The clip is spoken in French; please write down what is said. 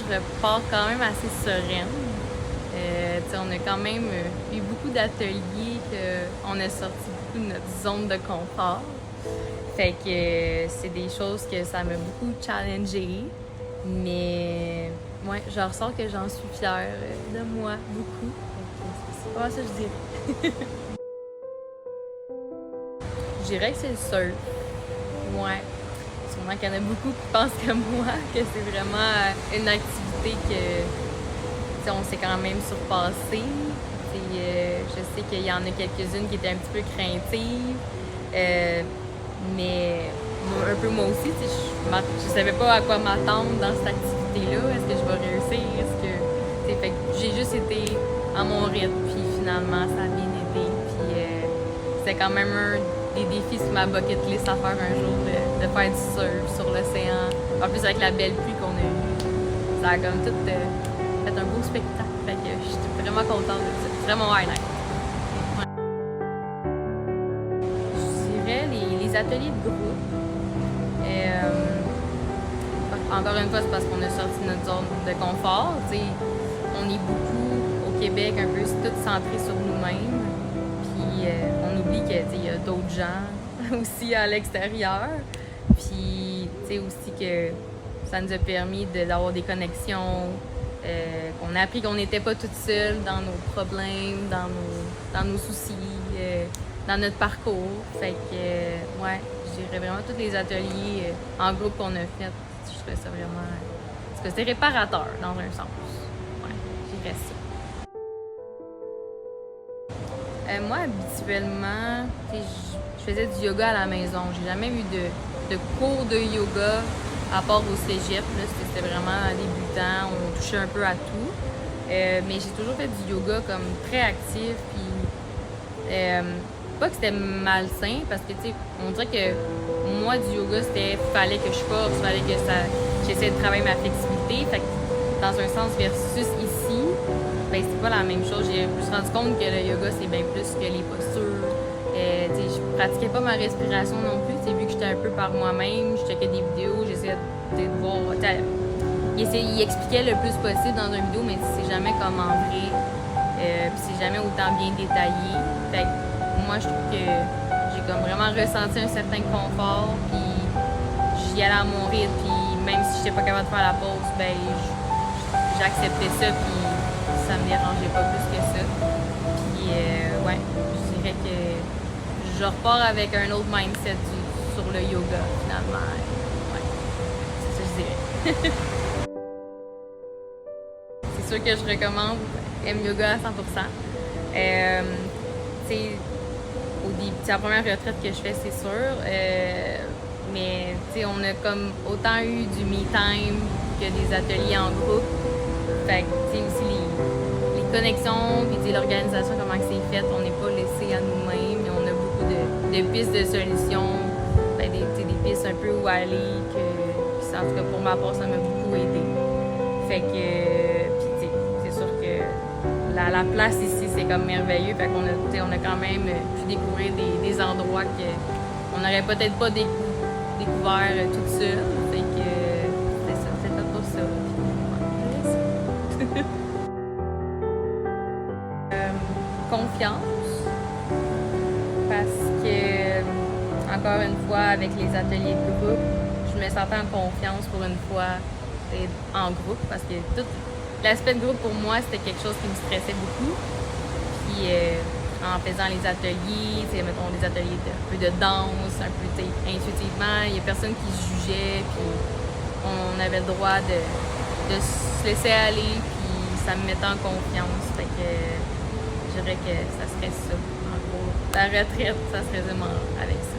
je repars quand même assez sereine. On a quand même eu beaucoup d'ateliers qu'on a sorti beaucoup de notre zone de confort. Fait que c'est des choses que ça m'a beaucoup challengée. Mais ouais, je ressens que j'en suis fière de moi, beaucoup. C'est pas ça que je dirais. Je dirais que c'est le surf. Ouais. Sûrement qu'il y en a beaucoup qui pensent comme moi, que c'est vraiment une activité que on s'est quand même surpassé. Je sais qu'il y en a quelques-unes qui étaient un petit peu craintives. Mais un peu moi aussi, je savais pas à quoi m'attendre dans cette activité-là. Est-ce que je vais réussir? Fait que j'ai juste été à mon rythme, puis finalement, ça a bien été. Puis c'est quand même un des défis sur ma bucket list à faire un jour, de faire du surf sur l'océan. En plus, avec la belle pluie qu'on a eue, ça a comme tout fait un beau spectacle. Fait que je suis vraiment contente de ça. C'est vraiment highlight. Ouais. Je dirais les ateliers de groupe. Encore une fois, c'est parce qu'on a sorti notre zone de confort. T'sais. On est beaucoup au Québec, un peu tout centré sur nous-mêmes. Puis on oublie qu'il y a d'autres gens aussi à l'extérieur. Puis aussi que ça nous a permis d'avoir des connexions, qu'on a appris qu'on n'était pas toutes seules dans nos problèmes, dans nos soucis, dans notre parcours. Fait que, ouais, je dirais vraiment tous les ateliers en groupe qu'on a fait. Je trouvais ça vraiment... Parce que c'était réparateur, dans un sens. Ouais, je dirais ça. Moi, habituellement, je faisais du yoga à la maison. J'ai jamais eu de cours de yoga à part au cégep. C'était vraiment débutant, on touchait un peu à tout. Mais j'ai toujours fait du yoga comme très actif. Puis, pas que c'était malsain, parce que on dirait que moi, du yoga, fallait que je force, fallait que j'essaie de travailler ma flexibilité. Fait que, dans un sens versus ici, ben c'est pas la même chose. Je me suis rendu compte que le yoga, c'est bien plus que les postures. Je pratiquais pas ma respiration non plus. Vu que j'étais un peu par moi-même, je checkais des vidéos, j'essayais de voir. Il expliquait le plus possible dans une vidéo, mais c'est jamais comme en vrai. Puis c'est jamais autant bien détaillé. Fait que moi, je trouve que j'ai comme vraiment ressenti un certain confort. Puis j'y allais à mon rythme. Puis même si j'étais pas capable de faire la pause, ben j'acceptais ça. Puis ça me dérangeait pas plus que ça. Puis ouais, je dirais que je repars avec un autre mindset sur le yoga, finalement. Ouais, c'est ça que je dirais. C'est sûr que je recommande M-Yoga à 100%. C'est la première retraite que je fais, c'est sûr. Mais on a comme autant eu du me-time que des ateliers en groupe. Fait que aussi les connexions, puis l'organisation, comment c'est fait, on n'est pas laissé à nous-mêmes. On a beaucoup de pistes de solutions, des pistes un peu où aller, que en tout cas pour ma part, ça m'a beaucoup aidé. Fait que, puis c'est sûr que la place ici, c'est comme merveilleux. Fait qu'on on a quand même pu découvrir des endroits qu'on n'aurait peut-être pas découvert toute seule. Fait que c'est ça, c'est tout pour ça. Confiance, parce que, encore une fois, avec les ateliers de groupe, je me sentais en confiance pour une fois en groupe, parce que tout l'aspect de groupe pour moi, c'était quelque chose qui me stressait beaucoup. Puis en faisant les ateliers, mettons des ateliers un peu de danse, un peu intuitivement, il n'y a personne qui se jugeait, puis on avait le droit de se laisser aller, puis ça me mettait en confiance. Fait que je dirais que ça serait ça, en gros. La retraite, ça serait vraiment avec ça.